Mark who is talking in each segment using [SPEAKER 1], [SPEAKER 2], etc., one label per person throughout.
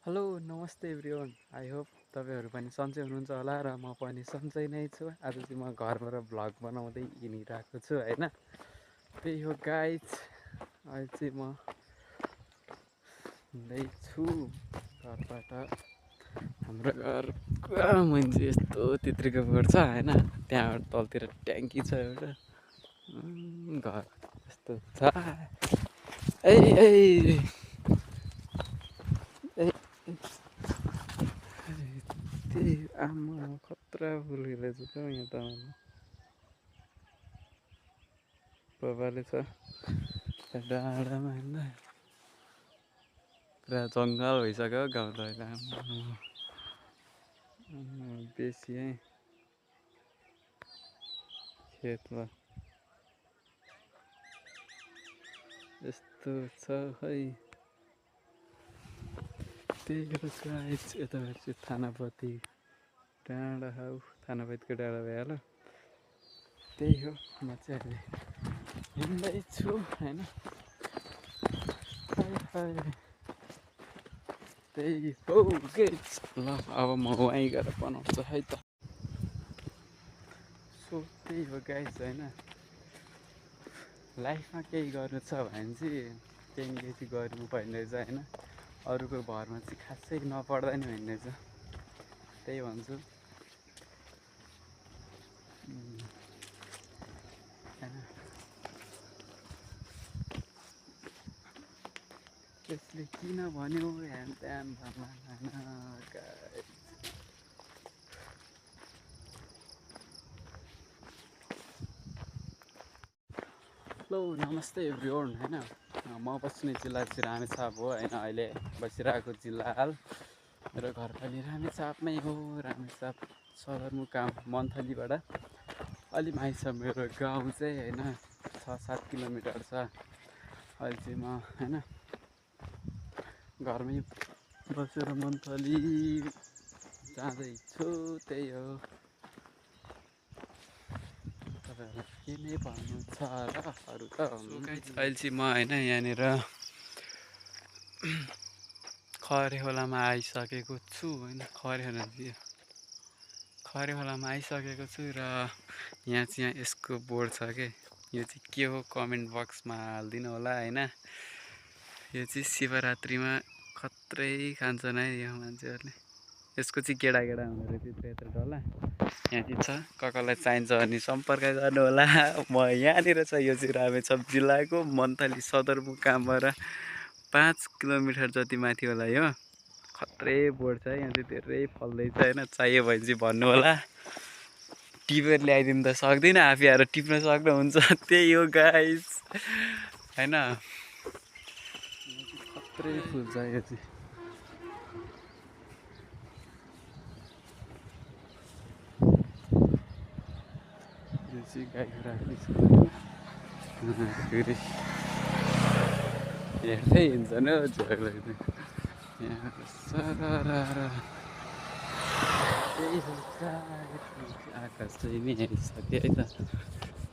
[SPEAKER 1] Hello नमस्ते everyone. I hope तपाईँहरू पनि सन्चै हुनुहुन्छ होला र म पनि सन्चै नै छु। आज चाहिँ म घरबाट भ्लग बनाउँदै हिँडिरहेको छु होइन। त्यही हो गाइज, अहिले चाहिँ म हिँड्दैछु घरबाट। हाम्रो घर पुरा मान्छे यस्तो तित्रीको पर्छ होइन। त्यहाँबाट तलतिर ट्याङ्की छ एउटा, घर यस्तो छ। ए त्यही आमा खतरा फुलिरहेछ त यहाँ त। बाबाले छ डाँडामा होइन, पुरा जङ्गल भइसक्यो गाउँ त अहिले। बेसी है खेतमा यस्तो छ खै। त्यही गरेर यताबाट चाहिँ थानापति डाँडा हौ, थानापतिको डाँडा भइहाल्यो। त्यही हो, म चाहिँ अहिले हिँड्दैछु होइन। त्यही हो गेट्स। ल अब म वहीँ गएर बनाउँछु है त। सो त्यही हो गाइस होइन। लाइफमा केही गर्नु छ भने चाहिँ केही न केही चाहिँ गर्नु पर्ने रहेछ होइन। अरूको भरमा चाहिँ खासै नपर्दैन भन्ने रहेछ, त्यही भन्छु होइन। त्यसले किन भन्यो ह्यान त्यान भन्न होइन। हेलो नमस्ते एभ्रिवान होइन। म बस्ने जिल्ला चाहिँ रामेछाप हो होइन। अहिले बसिरहेको जिल्ला हाल मेरो घर पनि रामेछापमै हो। रामेछाप सदरमुकाम मन्थलीबाट अलि माथि छ मेरो गाउँ चाहिँ होइन। 6-7 किलोमिटर छ। अहिले चाहिँ म होइन घरमै बसेर मन्थली जाँदैछु। त्यही हो, के नै भन्नु छ र अरू त। अहिले चाहिँ म होइन यहाँनिर खरे खोलामा आइसकेको छु होइन। खरे खोलामा आइसकेको छु र यहाँ चाहिँ यसको बोर्ड छ के, यो चाहिँ के हो कमेन्ट बक्समा हालिदिनु होला होइन। यो चाहिँ शिवरात्रिमा खत्रै खान्छन् है यो मान्छेहरूले। यसको चाहिँ केटा हुँदो रहेछ यत्रो डल्ला। यहाँ चाहिँ छ, कसलाई चाहिन्छ भने सम्पर्क गर्नु होला। म यहाँनिर छ, यो चाहिँ रामेछाप जिल्लाको मन्थली सदरमुकामबाट 5 किलोमिटर जति माथि होला। यो खत्रै बोर्ड छ, यहाँ चाहिँ धेरै फल्दैछ होइन। चाहियो भने चाहिँ भन्नु होला, टिपेर ल्याइदिनु त सक्दिनँ, आफै आएर टिप्न सक्नुहुन्छ। त्यही हो गाइस होइन। खत्रै फुल छ यो चाहिँ। यो चाहिँ गाईको राख्ने छ फेरि हेर्दै हिँड्छन् हौ झ्याउलाई चाहिँ। यहाँ त्यही हो आकाश चाहिँ नि आइसक्यो है त।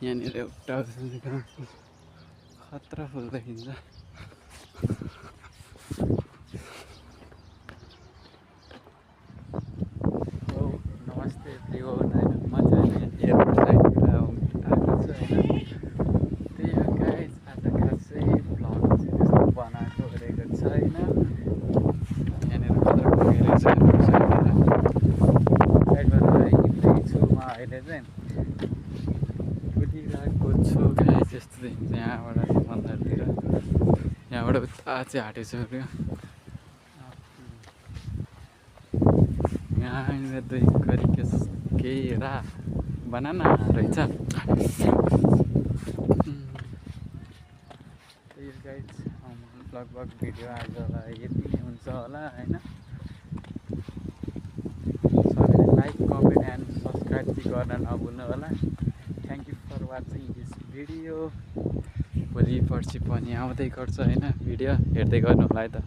[SPEAKER 1] यहाँनिर एउटा खतरा फुल देखिन्छ। नमस्ते एभ्रिवान होइन। म चाहिँ एयरपोर्ट साइडबाट आएको छु होइन। त्यही हो गाइस, आज खासै भ्लग चाहिँ त्यस्तो बनाएको गरेको छैन। यहाँनिर खतरा पुगेको छ साइडबाट हिँड्दैछु म अहिले चाहिँ कुदिरहेको छु गाइस। यस्तो देखिन्छ यहाँबाट मन्दिरतिर, यहाँबाट उता चाहिँ हाटिसक्यो। यहाँनिर 2 करिके केरा बनाना रहेछ। त्यही हो गाइस, लगभग भिडियो आजलाई यति नै हुन्छ होला होइन। सबैले लाइक कमेन्ट एन्ड सब्सक्राइब चाहिँ गर्न नभुल्नु होला। Thank you for watching this video. भोलि पर्सि पनि आउँदै गर्छ होइन भिडियो, हेर्दै गर्नु होला है त।